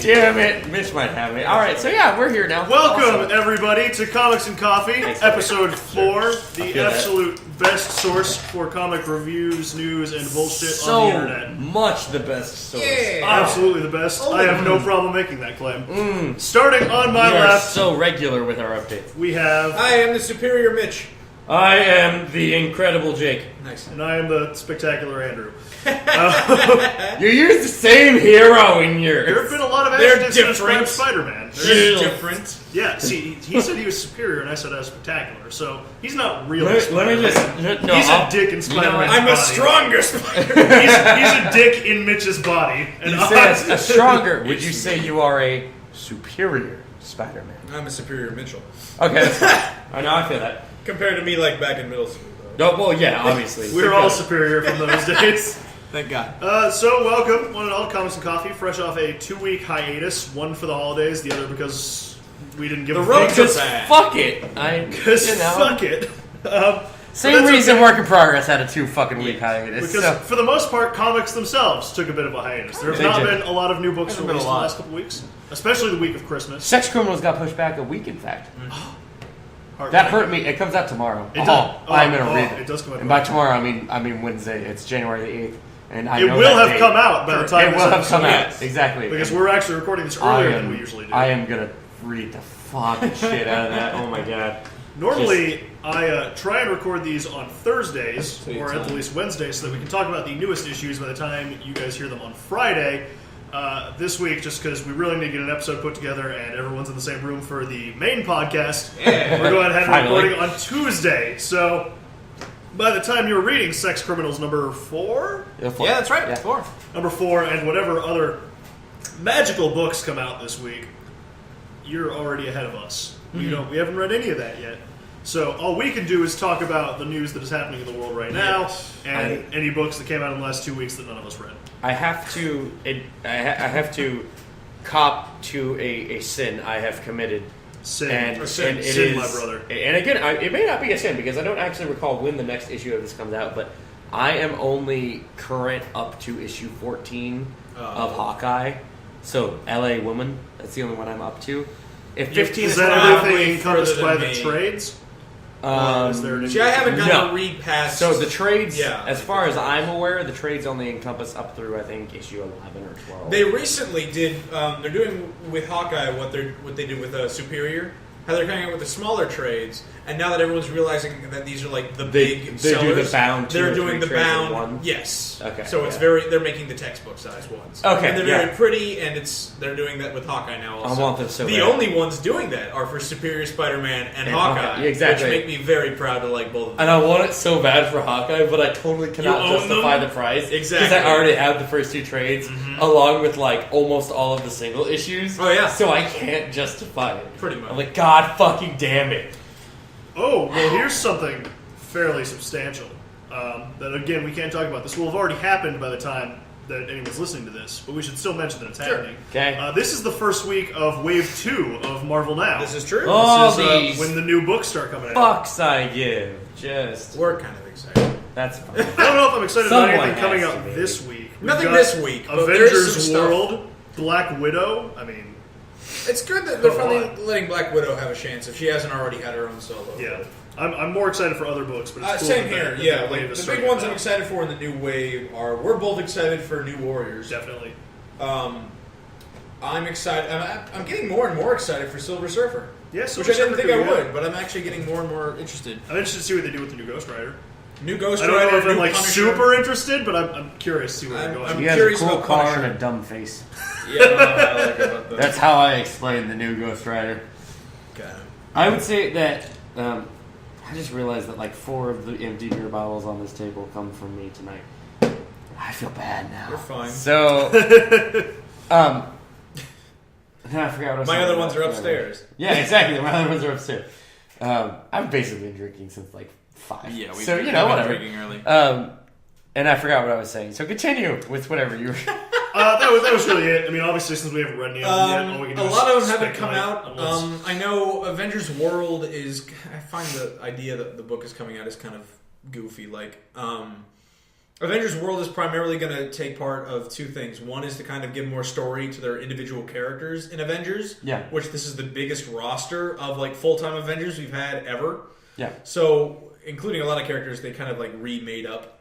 Damn it. Mitch might have me. Alright, so yeah, we're here now. Welcome, everybody, to Comics and Coffee, episode 4, the absolute best source for comic reviews, news, and bullshit on the internet. So much the best source. Yeah. Absolutely the best. I have no problem making that claim. Starting on my We are left, so regular with our updates. we have... I am the superior Mitch. I am the incredible Jake. Nice. And I am the spectacular Andrew. You use the same hero in There have yours. been a lot of They're adjectives to different. describe Spider-Man. They're different. Yeah, see, he said he was superior, and I said I was spectacular, so he's not really Let me Spider-Man. just... No, He's I'll- a dick in Spider-Man's I'm body. a stronger Spider-Man. He's a dick in Mitch's body. And You said a stronger. Would you say you are a superior Spider-Man? I'm a superior Mitchell. Okay, that's fine. I know, I feel that. Compared to me, like, back in middle school, though. No, well, yeah, obviously. We're all superior from those days. Thank God. So welcome, one and all, Comics and Coffee, fresh off a 2-week hiatus, one for the holidays, the other because we didn't give The a road fuck. to- Because fuck it. Because fuck it. Same that's reason okay. Work in Progress had a 2 fucking week hiatus. Because So, for the most part, comics themselves took a bit of a hiatus. There have They not did. been a lot of new books Hasn't been released a in the lot. last couple weeks, especially the week of Christmas. Sex Criminals got pushed back a week, in fact. Heart- That hurt me. It comes out tomorrow. It does. I'm gonna read it. It does come out And by tomorrow. tomorrow, I mean Wednesday. It's January the 8th, and I It know will that have date. come out by the time It this will have episode come out ends. exactly Because And we're actually recording this earlier than we usually do. I am gonna read the fucking shit out of that. Oh my god. Normally, I try and record these on Thursdays, you or at time. the least Wednesdays, so that we can talk about the newest issues by the time you guys hear them on Friday. This week, just because we really need to get an episode put together and everyone's in the same room for the main podcast, we're going ahead and Finally. recording on Tuesday. So, by the time you're reading Sex Criminals number 4? Yeah, that's right. Yeah. 4. Number 4, and whatever other magical books come out this week, you're already ahead of us. We haven't read any of that yet. So all we can do is talk about the news that is happening in the world right now, and any books that came out in the last 2 weeks that none of us read. I have to. I have to cop to a sin I have committed. Sin, And, sin, and it sin, is- my brother. And again, it may not be a sin because I don't actually recall when the next issue of this comes out, but I am only current up to issue 14 of Hawkeye. So, LA Woman, that's the only one I'm up to. If 15 Is is that probably everything encompassed further by than the me. trades? Or is there an See, I haven't gotten No. to read past... So the trades, Yeah. as far as I'm aware, the trades only encompass up through, I think, issue 11 or 12. They recently did. They're doing with Hawkeye what they did with Superior. How they're coming out with the smaller trades, and now that everyone's realizing that these are like the big they do sellers, the bound two they're or doing three the trades in bound. one? Yes. Okay, So it's yeah. they're making the textbook size ones. Okay, And they're yeah. very pretty, and they're doing that with Hawkeye now. Also, I want them so the bad. only ones doing that are for Superior Spider-Man and Hawkeye. Hawkeye, Yeah, exactly. which make me very proud to like both of them. And I want it so bad for Hawkeye, but I totally cannot You own justify them? the price. Exactly. Because I already have the first 2 trades, along with like almost all of the single issues. Oh, yeah. So I can't justify it. Pretty much. I'm like, God fucking damn it. Oh, well, here's something fairly substantial. That, again, we can't talk about. This will have already happened by the time that anyone's listening to this, but we should still mention that it's happening. Okay. This is the first week of Wave 2 of Marvel Now. This is true. Oh, This is, these when the new books start coming out. fucks I give. Just. We're kind of excited. That's fine. I don't know if I'm excited about Someone anything coming has out to be. this week. We've Nothing got this week, but there is some Avengers stuff. World, Black Widow. I mean, It's good that they're Come finally on. letting Black Widow have a chance if she hasn't already had her own solo. yeah. I'm more excited for other books, but it's cool Same that here, that yeah. wave Like, is the big starting ones now. I'm excited for in the new wave are we're both excited for New Warriors. Definitely. I'm excited. I'm getting more and more excited for Silver Surfer. Yeah, which Silver I didn't Surfer think I could be would, good. but I'm actually getting more and more interested. I'm interested to see what they do with the new Ghost Rider. New Ghost I don't Rider, know if I'm new like Punisher. super interested, but I'm curious to see where they're going. I'm He has a curious cool about car Punisher. and a dumb face. Yeah, I don't know how I like about that. That's how I explain the new Ghost Rider. Okay. I would say that I just realized that like 4 of the empty beer bottles on this table come from me tonight. I feel bad now. You're fine. So, then I forgot what I was My talking other about. ones are upstairs. Yeah, exactly. My other ones are upstairs. I've basically been drinking since like 5. Yeah, we so you know whatever. drinking early. And I forgot what I was saying. So continue with whatever you were. That was really it. I mean, obviously, since we haven't read any of them yet, all we can do A is lot of them haven't come speculate out. on what's- I know Avengers World is. I find the idea that the book is coming out is kind of goofy. Like, Avengers World is primarily going to take part of two things. One is to kind of give more story to their individual characters in Avengers. Yeah. Which this is the biggest roster of like full-time Avengers we've had ever. Yeah. So, including a lot of characters they kind of like remade up.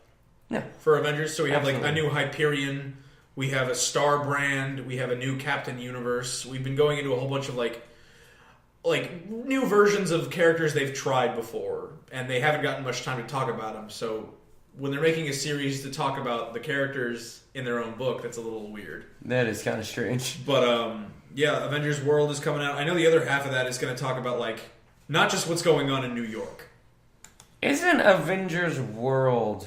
Yeah. For Avengers. So we have Absolutely. like a new Hyperion, we have a Star Brand, we have a new Captain Universe. We've been going into a whole bunch of like new versions of characters they've tried before, and they haven't gotten much time to talk about them. So when they're making a series to talk about the characters in their own book, that's a little weird. That is kind of strange. But yeah, Avengers World is coming out. I know the other half of that is going to talk about like not just what's going on in New York. Isn't Avengers World,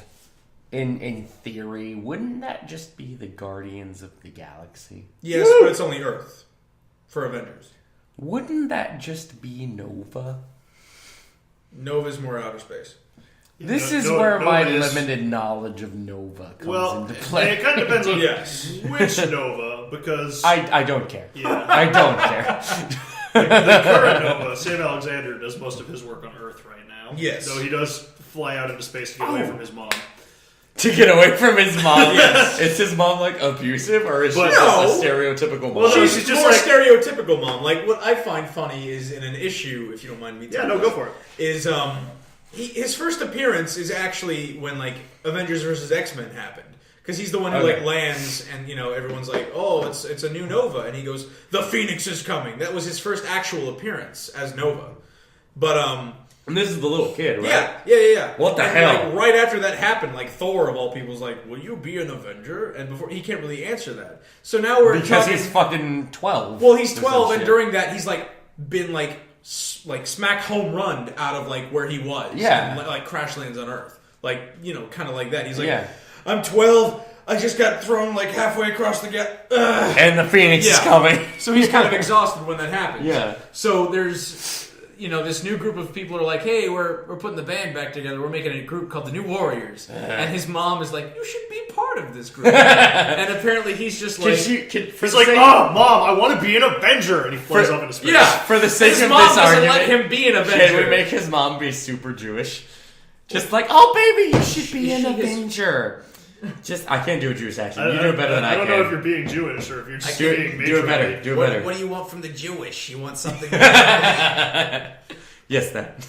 in theory, wouldn't that just be the Guardians of the Galaxy? Yes, Woo! but it's only Earth for Avengers. Wouldn't that just be Nova? Nova's more outer space. This No- is no- where my Nova is- limited knowledge of Nova comes Well, into play. it kind of depends on Yes. which Nova, because I don't care. yeah, I don't care. the current Nova, Sam Alexander, does most of his work on Earth right now. Yes. So he does fly out into space to get away from his mom. To get away from his mom. Yes. Is his mom like abusive, or is she But- just a No. stereotypical mom? Well, no, She's she's just more like- stereotypical mom. Like what I find funny is in an issue, if you don't mind me. Yeah, telling no, you, go for it. Is his first appearance is actually when like Avengers versus X-Men happened. Because he's the one who Okay. like lands and everyone's like, oh, it's a new Nova, and he goes, the Phoenix is coming. That was his first actual appearance as Nova. But and this is the little kid, right? Yeah. What the and, hell? Like, right after that happened, like Thor of all people was like, "Will you be an Avenger?" And before he can't really answer that. So now we're Because talking, he's fucking 12. well, he's or some 12, and shit. during that, he's like been like smack home run out of like where he was. Yeah. and, like crash lands on Earth, like kind of like that. He's like, Yeah. I'm 12. I just got thrown like halfway across the gap. And the Phoenix is Yeah. coming. So he's kind of exhausted when that happens. Yeah. So there's, this new group of people are like, hey, we're putting the band back together. We're making a group called the New Warriors. And his mom is like, you should be part of this group. And apparently he's just like... He's like, oh, Mom, I want to be an Avenger, and he flies up into space. Yeah. For the sake his of mom this doesn't argument, let him be an Avenger. can we make his mom be super Jewish? Just like, oh, baby, you should be an She is- Avenger. Just, I can't do a Jewish accent. You do it better than I can. don't know if you're being Jewish or if you're just do being it, do it better. matronly. Do it better. What do you want from the Jewish? You want something... Yes, that.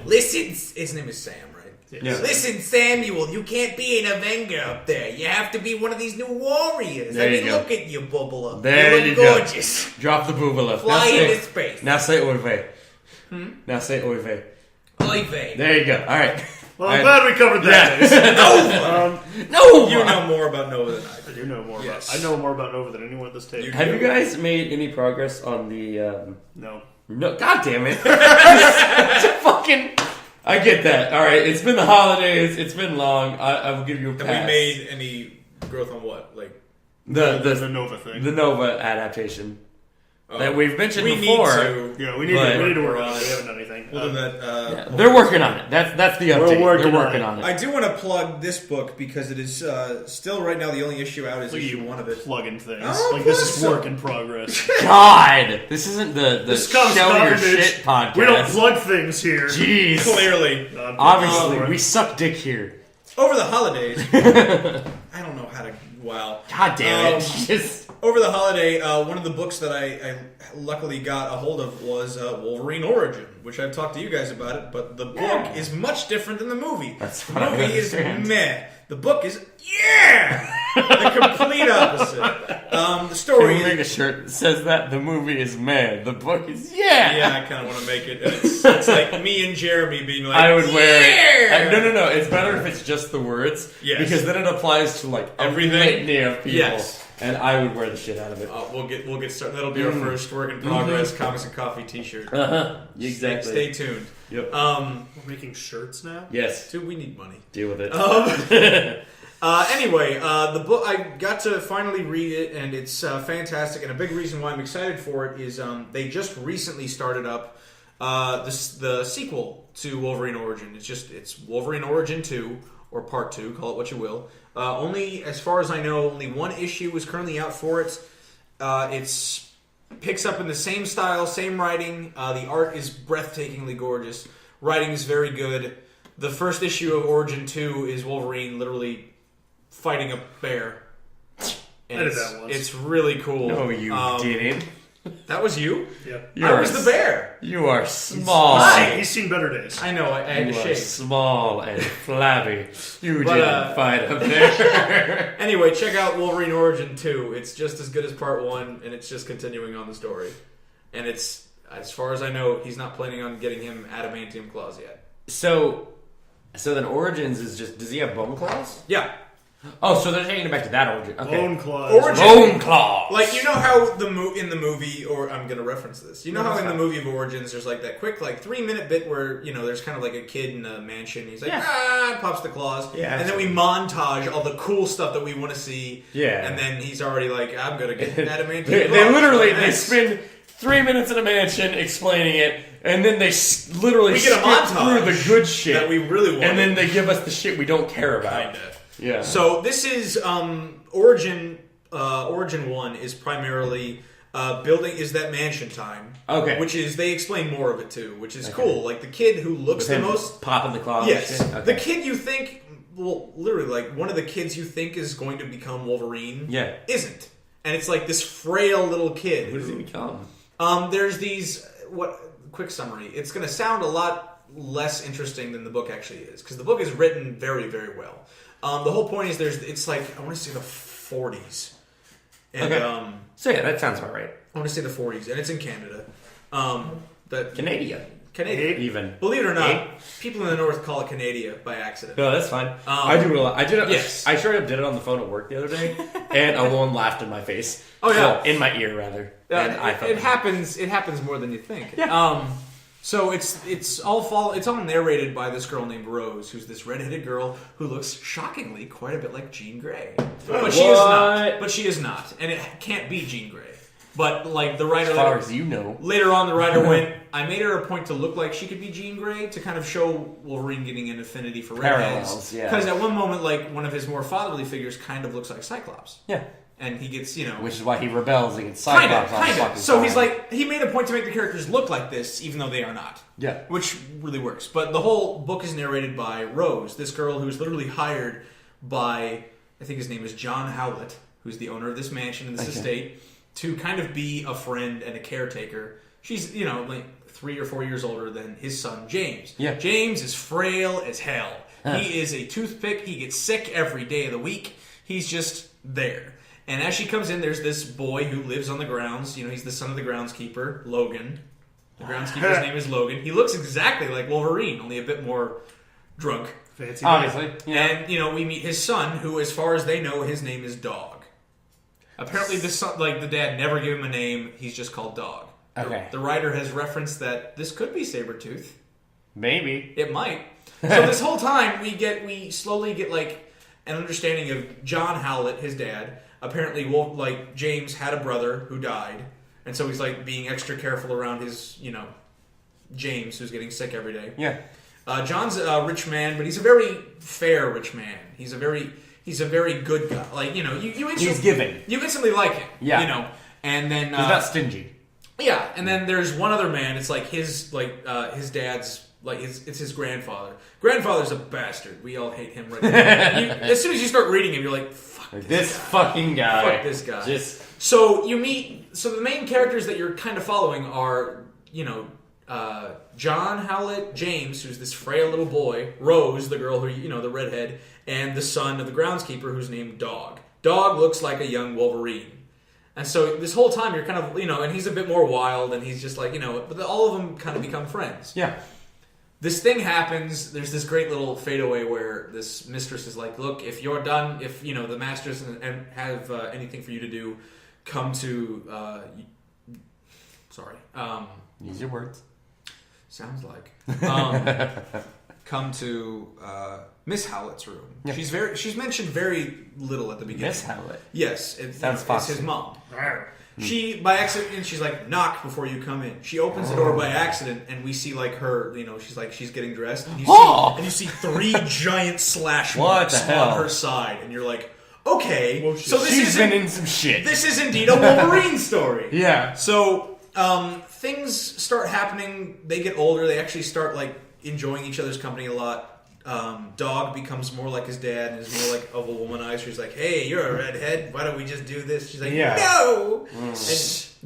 Listen, his name is Sam, right? Yeah. Listen, Samuel, you can't be an Avenger up there. You have to be one of these new warriors. There I you mean, go. look at you, Bubba. There you you look go. gorgeous. Drop the boobala. Fly into space. Now say oy vey. Now say oy vey. Oy vey. There you go. All right. Well, I'm glad we covered that. Nova. No! You know more about Nova than I do. I do know more Yes. about. I know more about Nova than anyone at this table. Have you guys made any progress on the... No. No, God damn it. Fucking... I get that. All right, it's been the holidays. It's been long. I will give you a pass. Have we made any growth on what? Like The Nova thing. the Nova adaptation that we've mentioned we before. need to. Yeah, we need to work on it. We haven't done anything. We'll do that. Yeah, they're working on it. That's the update. working They're on working it. on it. I do want to plug this book because it is still right now the only issue out is issue one of it. Plugging things. Oh, Like, this is plug work in progress. God, this isn't the This comes show your garbage. shit podcast. We don't plug things here. Jeez. Clearly, Obviously, we suck dick here. over the holidays. I don't know how to. Wow. God damn it. Um, Just... Over the holiday, one of the books that I luckily got a hold of was Wolverine Origin, which I've talked to you guys about it, but the book is much different than the movie. That's the what I movie is understand. meh. The book is the complete opposite. The story Can we make a shirt that says that? The movie is meh. The book is yeah. yeah, I kind of want to make it. It's like me and Jeremy being like, I would wear yeah! it. No. It's better if it's just the words. Yes. Because then it applies to like every Everything. litany of people. Yes. And I would wear the shit out of it. We'll get started. That'll be our first work in progress comics and coffee T-shirt. Uh-huh. Exactly. Stay tuned. Yep. We're making shirts now? Yes. Dude, we need money. Deal with it. Anyway, the book, I got to finally read it, and it's fantastic. And a big reason why I'm excited for it is they just recently started up the sequel to Wolverine Origin. It's Wolverine Origin 2, or Part 2, call it what you will. Only, as far as I know, only one issue is currently out for it. It's picks up in the same style, same writing. The art is breathtakingly gorgeous. Writing is very good. The first issue of Origin 2 is Wolverine literally fighting a bear. And I did that once. It's really cool. No, you didn't. That was you? Yep. I was the bear. You are small. He's seen better days. I know, I had You to are shave. small and flabby. You But, didn't fight a bear. Anyway, check out Wolverine Origin 2. It's just as good as Part 1, and it's just continuing on the story. And it's, as far as I know, he's not planning on getting him adamantium claws yet. So then Origins is just... Does he have bone claws? Yeah. Oh, so they're taking it back to that Origin. Okay. Bone claws. Origin. Bone claws! Like, you know how in the movie, or I'm going to reference this. You know No, how in that's the fine. movie of Origins, there's like that quick, like 3-minute bit where, you know, there's kind of like a kid in a mansion. He's like, and pops the claws. Yeah, and then we montage all the cool stuff that we want to see. Yeah. And then he's already like, I'm going to get adamantium They claws. literally, Like they this. spend 3 minutes in a mansion explaining it, and then they literally We get a skip montage through the good shit. that we really want. and then they give us the shit we don't care about. Kinda. Yeah. So this is Origin 1 is primarily building is that mansion time. Okay. Which is they explain more of it too, which is cool. Like the kid who looks With the him most popping the claws. yes. And shit? Okay. The kid you think well literally like one of the kids you think is going to become Wolverine Yeah. isn't. And it's like this frail little kid. Who does he become? There's these quick summary. It's going to sound a lot less interesting than the book actually is because the book is written very, very well. The whole point is it's like I want to say the 40s, and Okay. So yeah, that sounds about right. I want to say the 40s, and it's in Canada. That Canadian. Canadian. Even. Believe it or not, people in the north call it Canada by accident. No, that's fine. I do it a lot. I did it. Yes. I straight up did it on the phone at work the other day, and a woman laughed in my face. Oh, yeah. Well, in my ear rather. And I felt It happens. It happens more than you think. Yeah. So it's all narrated by this girl named Rose, who's this redheaded girl who looks shockingly quite a bit like Jean Grey, but she is not. But she is not, and it can't be Jean Grey. But like the writer, as far as you know. later on, the writer went. I made her a point to look like she could be Jean Grey to kind of show Wolverine getting an affinity for redheads. Parallels, yeah. Because at one moment, like one of his more fatherly figures kind of looks like Cyclops, Yeah. and he gets Which is why he rebels against Kind Cyclops. of, all the kind of. fucking So time. he's like, he made a point to make the characters look like this, even though they are not. Yeah. Which really works. But the whole book is narrated by Rose, this girl who's literally hired by, I think his name is John Howlett, who's the owner of this mansion and this estate, to kind of be a friend and a caretaker. She's, like 3 or 4 years older than his son, James. Yeah. James is frail as hell. He is a toothpick. He gets sick every day of the week. He's just there. And as she comes in, there's this boy who lives on the grounds. He's the son of the groundskeeper, Logan. The groundskeeper's name is Logan. He looks exactly like Wolverine, only a bit more drunk. Fancy. Obviously. Yeah. And, we meet his son, who, as far as they know, his name is Dog. Apparently, the son, the dad never gave him a name. He's just called Dog. Okay. The writer has referenced that this could be Sabretooth. Maybe. It might. So this whole time, we slowly get, an understanding of John Howlett, his dad. Apparently, James had a brother who died. And so he's, being extra careful around his, James, who's getting sick every day. Yeah. John's a rich man, but he's a very fair rich man. He's a very good guy. You instantly, He's giving. You instantly like him. Yeah. And then He's not stingy. yeah, and then there's one other man. It's his dad's it's his grandfather. Grandfather's a bastard. We all hate him right now. As soon as you start reading him, you're like, fuck This fucking guy. Fuck this guy. Just So the main characters that you're kind of following are, John Howlett, James, who's this frail little boy, Rose, the girl who, the redhead, and the son of the groundskeeper who's named Dog. Dog looks like a young Wolverine. And so this whole time you're kind of, and he's a bit more wild and he's just but all of them kind of become friends. yeah. This thing happens. There's this great little fadeaway where this mistress is like, "Look, if you're done, if the masters and have anything for you to do, come to." Sorry. Use your words. Sounds like. Come to Miss Howlett's room. Yeah. She's mentioned very little at the beginning. Miss Howlett. Yes, Sounds it's foxy. his mom. She, by accident, and she's like, knock before you come in. She opens the door by accident, and we see her, she's getting dressed, and you see 3 giant slash marks What the hell? on her side, and you're like, okay, Well, so She's been in some shit. this is indeed a Wolverine story. Yeah. So things start happening. They get older. They actually start enjoying each other's company a lot. Dog becomes more like his dad and is more like of a womanizer. He's like, hey, you're a redhead. Why don't we just do this? She's like, no! And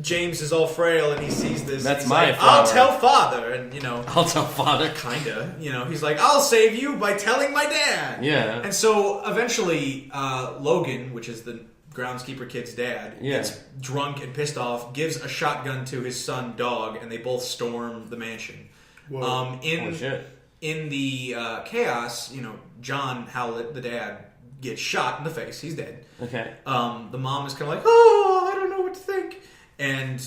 James is all frail and he sees this. That's he's my like, flower. I'll tell father. And, I'll tell father. kinda. He's like, I'll save you by telling my dad. Yeah. And so eventually, Logan, which is the groundskeeper kid's dad, gets drunk and pissed off, gives a shotgun to his son, Dog, and they both storm the mansion. Whoa. In the chaos, John Howlett, the dad, gets shot in the face. He's dead. Okay. The mom is kind of like, oh, I don't know what to think. And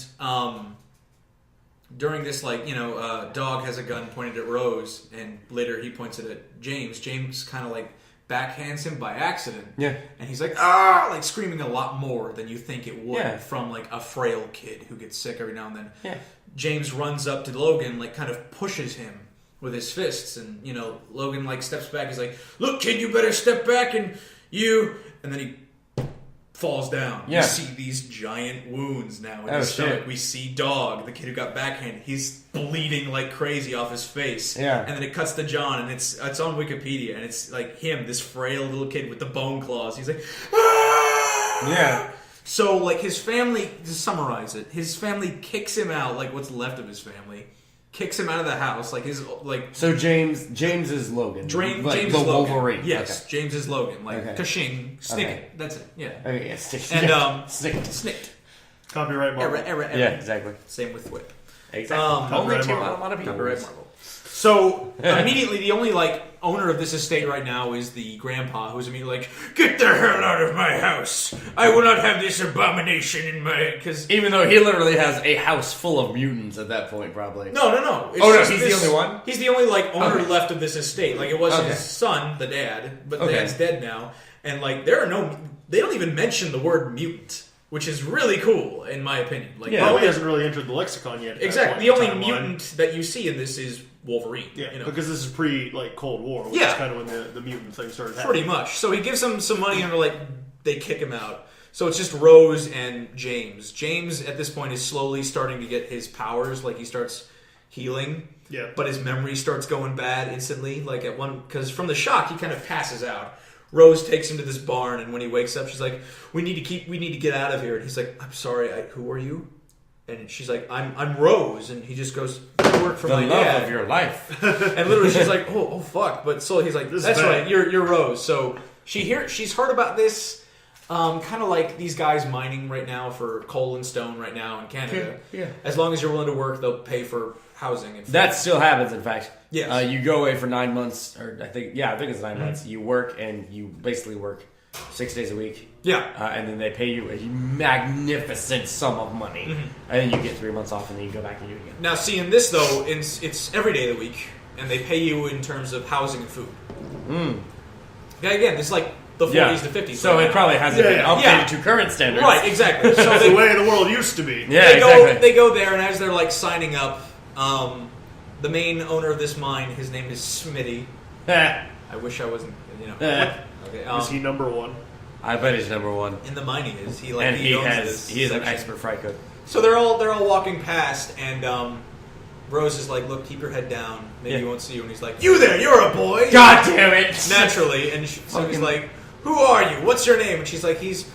during this, Dog has a gun pointed at Rose, and later he points it at James. James kind of backhands him by accident. Yeah. And he's like, ah, screaming a lot more than you think it would from a frail kid who gets sick every now and then. Yeah. James runs up to Logan, kind of pushes him with his fists, and Logan steps back. He's like, look, kid, you better step back, and then he falls down. Yeah. You see these giant wounds now in his stomach. We see Dog, the kid who got backhanded. He's bleeding like crazy off his face. Yeah. And then it cuts to John, and it's on Wikipedia, and it's him, this frail little kid with the bone claws. He's like, ah! Yeah. So his family, to summarize it, his family kicks him out, what's left of his family, kicks him out of the house, So James is Logan. James the is Logan. Wolverine. Yes, Okay. James is Logan. Kashing, snick Okay. it. That's it. Yeah. Okay, yeah, stick. And Snicked. Copyright Marvel. Error. Yeah, exactly. Same with Whip. Exactly. Copyright Only two, Marvel. not a lot of people. Copyright Marvel. So immediately, the only owner of this estate right now is the grandpa, who's immediately like, "Get the hell out of my house! I will not have this abomination in my." Because Even though he literally has a house full of mutants at that point, probably. no. It's Oh, no, just he's the only one? He's the only owner Okay. left of this estate. It was Okay. his son, the dad, but Okay. dad's dead now, and there are no. They don't even mention the word mutant, which is really cool in my opinion. Yeah. Probably hasn't really entered the lexicon yet. at that Exactly. point The in only the timeline. mutant that you see in this is Wolverine. Yeah, you know? because this is pre Cold War, which Yeah. is kind of when the mutant thing started happening. Pretty much. So he gives them some money and they kick him out. So it's just Rose and James. James at this point is slowly starting to get his powers. He starts healing. Yeah. But his memory starts going bad instantly. Because from the shock he kind of passes out. Rose takes him to this barn, and when he wakes up, she's like, "We need to get out of here." And he's like, "I'm sorry. Who are you?" And she's like, "I'm Rose." And he just goes, "I work for The my love dad." of your life. And literally, she's like, "Oh, fuck!" But so he's like, This is "That's bad. right, you're Rose." So she's heard about this, kind of like these guys mining right now for coal and stone right now in Canada. Yeah. As long as you're willing to work, they'll pay for housing and food. That still happens, in fact. Yes. You go away for 9 months, or I think it's 9 months. You work, and you basically work 6 days a week. Yeah. And then they pay you a magnificent sum of money. And then you get 3 months off, and then you go back and do it again. Now, see, in this though, it's every day of the week, and they pay you in terms of housing and food. Yeah, again, it's like the 40s to 50s. So right it now. probably hasn't been updated Yeah. to current standards. Right, exactly. So That's the way the world used to be. Yeah, they exactly. go there, and as they're signing up, the main owner of this mine, his name is Smitty. I wish I wasn't, Okay, Is he number one? I bet he's number one. in the mine he is. He And he owns has this he is an section. expert fry cook. So they're all walking past, and Rose is like, "Look, keep your head down. Maybe Yeah. he won't see you." And he's like, "You there? You're a boy." God damn it! Naturally, and so he's Fucking- like, "Who are you? What's your name?" And she's like, "He's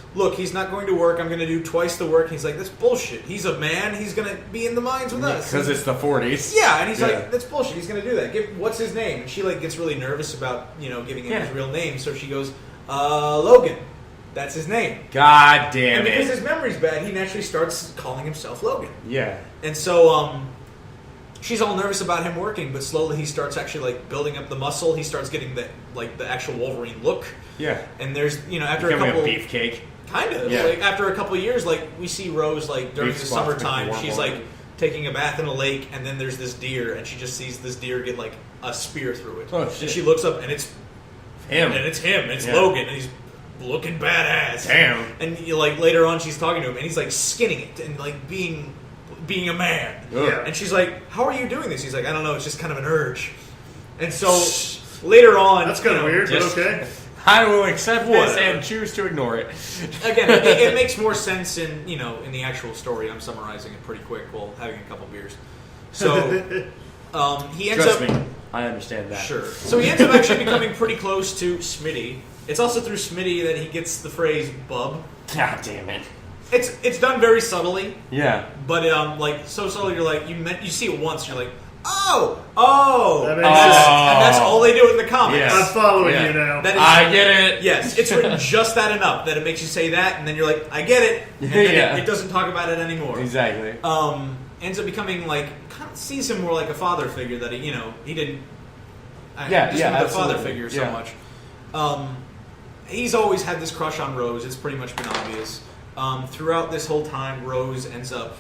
not going to work. I'm going to do twice the work." And he's like, "That's bullshit. He's a man. He's going to be in the mines with us." Because it's the 40s. Yeah, and he's Yeah. like, "That's bullshit. He's going to do that. What's his name?" And she gets really nervous about giving him Yeah. his real name. So she goes, "Logan." That's his name. God damn And because it! his memory's bad, he naturally starts calling himself Logan. Yeah. And so she's all nervous about him working, but slowly he starts actually building up the muscle. He starts getting the actual Wolverine look. Yeah. And there's after Becoming a couple a beefcake. kind of Yeah. after a couple of years, we see Rose during Beef the squats summertime, make the she's warm taking a bath in a lake, and then there's this deer, and she just sees this deer get a spear through it. Oh, And shit. she looks up, and it's Him. It's Yeah. Logan, and he's looking badass. Damn. And later on, she's talking to him, and he's skinning it and being a man. Ugh. And she's like, "How are you doing this?" He's like, "I don't know. It's just kind of an urge." And so later on, That's kind of weird, just- but okay. I will accept this Whatever. and choose to ignore it. Again, it makes more sense in in the actual story. I'm summarizing it pretty quick while having a couple beers. So he ends Trust up me. I understand that. Sure. So he ends up actually becoming pretty close to Smitty. It's also through Smitty that he gets the phrase "bub." God damn it. It's done very subtly, Yeah. but like so subtly you're like you see it once, and you're like, oh, That and makes sense. that's all they do in the comics. Yeah. I'm following Yeah. you now. That is, I get it. Yes, it's written just that enough that it makes you say that, and then you're like, I get it, and then Yeah. it doesn't talk about it anymore. Exactly. Ends up becoming like kind of sees him more like a father figure that he didn't. Yeah, just yeah, the father absolutely. figure so Yeah. much. He's always had this crush on Rose. It's pretty much been obvious. Throughout this whole time, Rose ends up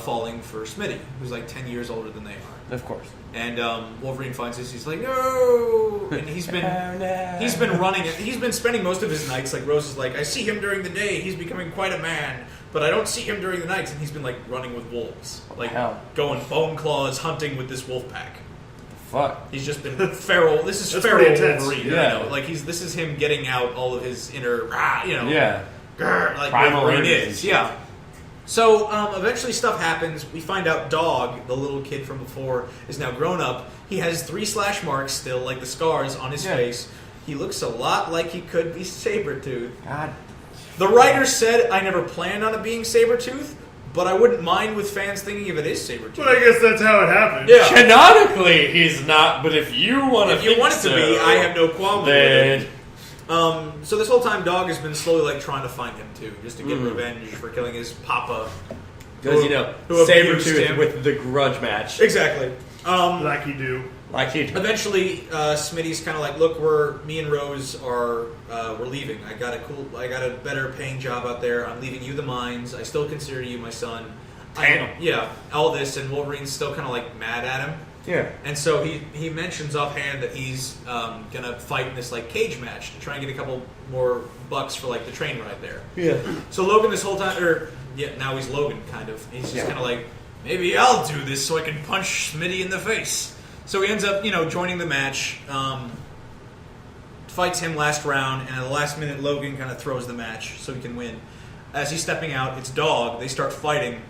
falling for Smitty, who's like 10 years older than they are. Of course. And Wolverine finds this. He's like, no! And he's been running. He's been spending most of his nights like Rose is like, I see him during the day. He's becoming quite a man, but I don't see him during the nights. And he's been like running with wolves, like Hell. going bone claws hunting with this wolf pack. Fuck. He's just been feral. This is That's feral pretty intense. Wolverine. Yeah. You know? Like this is him getting out all of his inner, Yeah. like Primal Wolverine energies. is. Yeah. So eventually stuff happens. We find out Dog, the little kid from before, is now grown up. He has 3 slash marks still, like the scars on his Yeah. face. He looks a lot like he could be Sabretooth. God. The writer said, I never planned on it being Sabretooth, but I wouldn't mind with fans thinking if it is Sabretooth. But I guess that's how it happened. Yeah. Canonically, he's not, but if you want to If you want it to be, I have no qualm with then... it. So this whole time, Dog has been slowly like trying to find him too, just to get Mm. revenge for killing his papa. Because, who abused Sabretooth him. with the grudge match. Exactly. Like you do. Like he... Eventually, Smitty's kind of like, look, me and Rose are we're leaving. I got a better paying job out there. I'm leaving you the mines. I still consider you my son. Damn. Yeah, all this, and Wolverine's still kind of like mad at him. Yeah. And so he mentions offhand that he's gonna fight in this like cage match to try and get a couple more bucks for like the train ride there. Yeah. So Logan this whole time, now he's Logan kind of. He's just kind of like, maybe I'll do this so I can punch Smitty in the face. So he ends up joining the match, fights him last round, and at the last minute Logan kind of throws the match so he can win. As he's stepping out, it's Dog. They start fighting.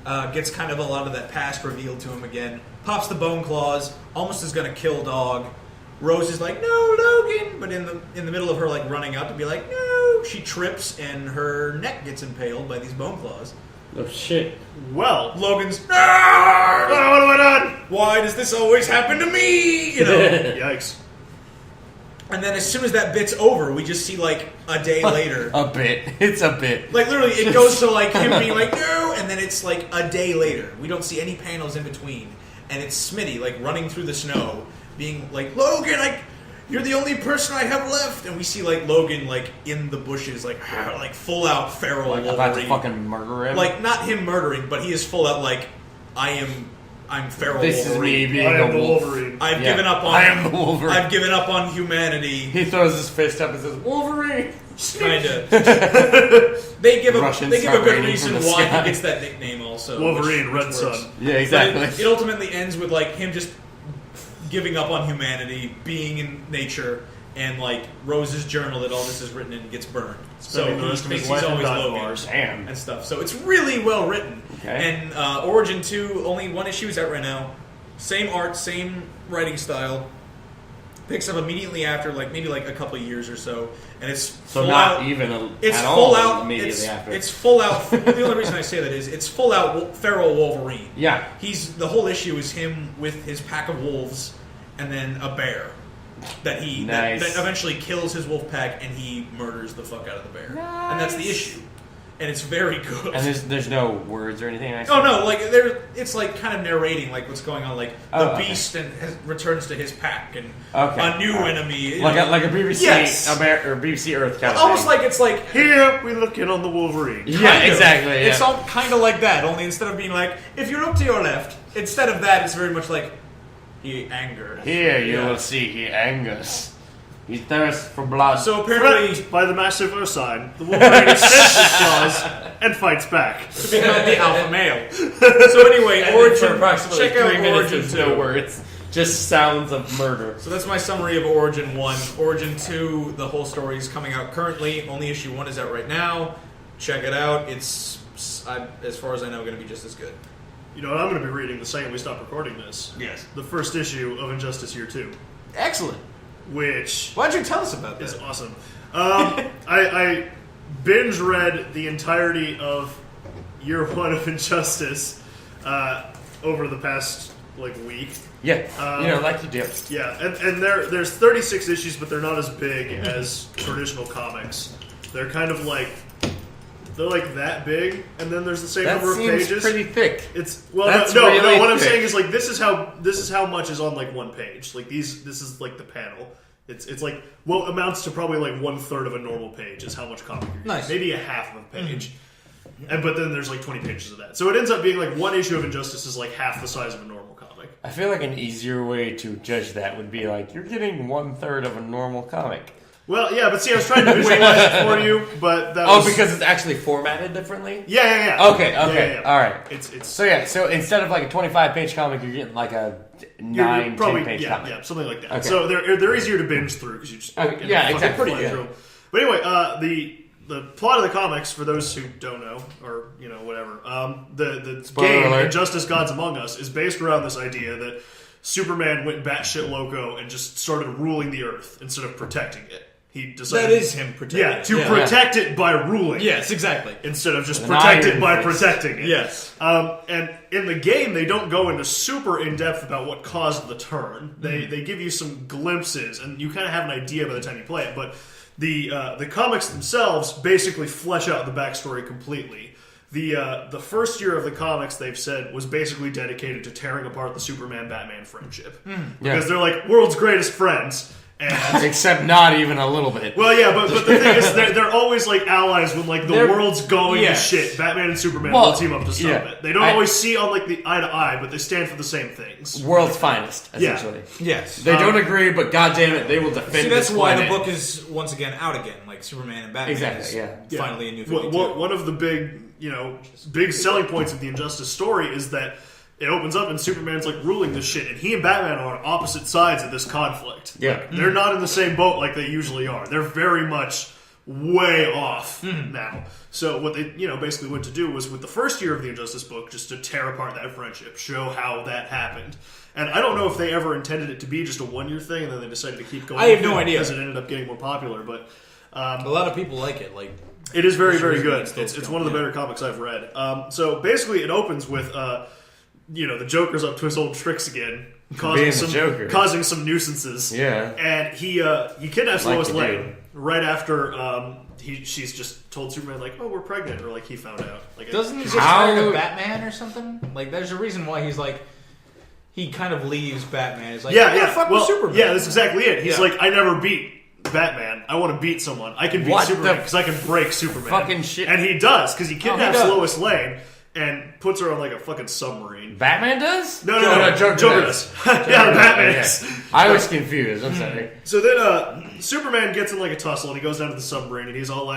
Gets kind of a lot of that past revealed to him again. Pops the bone claws, almost is going to kill Dog. Rose is like, no, Logan! But in the middle of her like running up to be like, no, she trips and her neck gets impaled by these bone claws. Oh, shit. Well, Logan's, what have I done? why does this always happen to me? Yikes. And then as soon as that bit's over, we just see like a day later. A bit. It's a bit. Like literally, it goes to like him being like, no, and then it's like a day later. We don't see any panels in between. And it's Smitty like running through the snow, being like, Logan, you're the only person I have left. And we see like Logan like in the bushes, like full out feral Like, Wolverine. about to fucking murder him? Like not him murdering, but he is full out like, I'm feral This Wolverine. is me being I am a the wolf. Wolverine. I've Yeah. given up on. I am the Wolverine. I've given up on humanity. He throws his fist up and says, Wolverine! Kinda. They give a Russians good start raining reason from the why sky. he gets that nickname also. Wolverine, which Red works. Sun. Yeah, But exactly. it ultimately ends with like him just giving up on humanity, being in nature, and like Rose's journal that all this is written in gets burned. Spending So the he rest of his thinks he's life in always dive Logan bars. Damn. and stuff. So it's really well written. Okay. And Origin 2, only one issue is out right now. Same art, same writing style. Picks up immediately after, like maybe like a couple of years or so, and it's So full not out. even It's at full all out. immediately after. It's full out. The only reason I say that is it's full out feral Wolverine. Yeah. The whole issue is him with his pack of wolves, and then a bear that Nice. that eventually kills his wolf pack, and he murders the fuck out of the bear, and that's the issue. And it's very good. And there's no words or anything? I see? Oh no! Like it's like kind of narrating like what's going on. Like the okay. beast and returns to his pack, and Okay. a new Alright. enemy. Like a BBC, Yes. or BBC Earth kind of Almost thing. like it's like Here we look in on the Wolverine. Yeah, kind of. exactly. Yeah. It's all kind of like that. Only instead of being like if you look to your left, instead of that, it's very much like he angered. Here you Yeah. will see he angers. He thirsts for blood. So apparently, Threatened by the massive Ursine, the Wolverine extends his claws and fights back. to become the alpha male. So anyway, And Origin. for approximately Check out 3 minutes, Origin there's 2. no words. Just sounds of murder. So that's my summary of Origin 1. Origin 2, the whole story is coming out currently. Only issue 1 is out right now. Check it out. It's, as far as I know, going to be just as good. I'm going to be reading the second we stop recording this. Yes. The first issue of Injustice Year 2, Excellent. which Why don't you tell us about is that? awesome. I binge read the entirety of Year 1 of Injustice over the past week. Yeah, like you do. Yeah, and there's 36 issues, but they're not as big as traditional comics. They're kind of they're that big, and then there's the same That number of seems pages. pretty thick. It's That's no. really What I'm thick. saying is this is how much is on one page. This is the panel. It's what amounts to probably 1/3 of a normal page is how much comic you're getting. Nice. Maybe a half of a page. But then there's 20 pages of that. So it ends up being one issue of Injustice is half the size of a normal comic. I feel like an easier way to judge that would be you're getting 1/3 of a normal comic. Well, yeah, but see, I was trying to visualize it for you, but that was... because it's actually formatted differently? Yeah. Okay, Yeah. all right. It's So instead of a 25-page comic, you're getting a 9, 10-page comic. Yeah, something like that. Okay. So they're easier to binge through because you just exactly. fly through 'em. But anyway, the plot of the comics, for those who don't know, or whatever, the Spoiler game alert. Injustice: Gods Among Us is based around this idea that Superman went batshit loco and just started ruling the Earth instead of protecting it. He decided That is him protecting it. to protect it by ruling. Yes, exactly. Instead of just An protect it iron by fist. protecting it. Yes. And in the game, they don't go into super in depth about what caused the turn. They give you some glimpses, and you kind of have an idea by the time you play it. But the comics themselves basically flesh out the backstory completely. The first year of the comics, they've said, was basically dedicated to tearing apart the Superman-Batman friendship because they're world's greatest friends. And Except not even a little bit. well, yeah, but the thing is, they're always allies when the world's going to shit. Batman and Superman will team up to stop it. They don't always see on the eye to eye, but they stand for the same things. World's finest, essentially. Yes. They don't agree, but goddammit, they will defend See, that's this why the planet. book is once again out again. Superman and Batman Exactly, is finally a new 52. One of the big selling points of the Injustice story is that it opens up and Superman's ruling this shit, and he and Batman are on opposite sides of this conflict. Yeah. They're not in the same boat like they usually are. They're very much way off now. So what they basically went to do was, with the first year of the Injustice book, just to tear apart that friendship, show how that happened. And I don't know if they ever intended it to be just a one-year thing, and then they decided to keep going. I have no idea. Because it ended up getting more popular, but a lot of people like it. it is very, very good. Still It's one of the better comics I've read. So basically, it opens with the Joker's up to his old tricks again, causing some nuisances. Yeah. And he kidnaps Like Lois you Lane do. right after she's just told Superman oh, we're pregnant, or he found out. Doesn't he get How- tired of Batman or something? There's a reason why he's he kind of leaves Batman. He's fuck with Superman. Yeah, that's exactly it. He's Yeah. I never beat Batman. I want to beat someone. I can beat What Superman the because I can break Superman. fucking shit? And he does, because he kidnaps does. Lois Lane and puts her on a fucking submarine. Batman does? No, Joker does. Yeah, Batman is. I was confused. I'm sorry. So then Superman gets in a tussle and he goes down to the submarine and he's all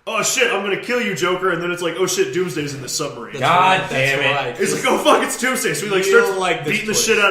oh shit, I'm gonna kill you, Joker. And then it's oh shit, Doomsday's in this submarine. God damn it. Right. He's oh fuck, it's Doomsday. So he You starts like this beating the twist. shit out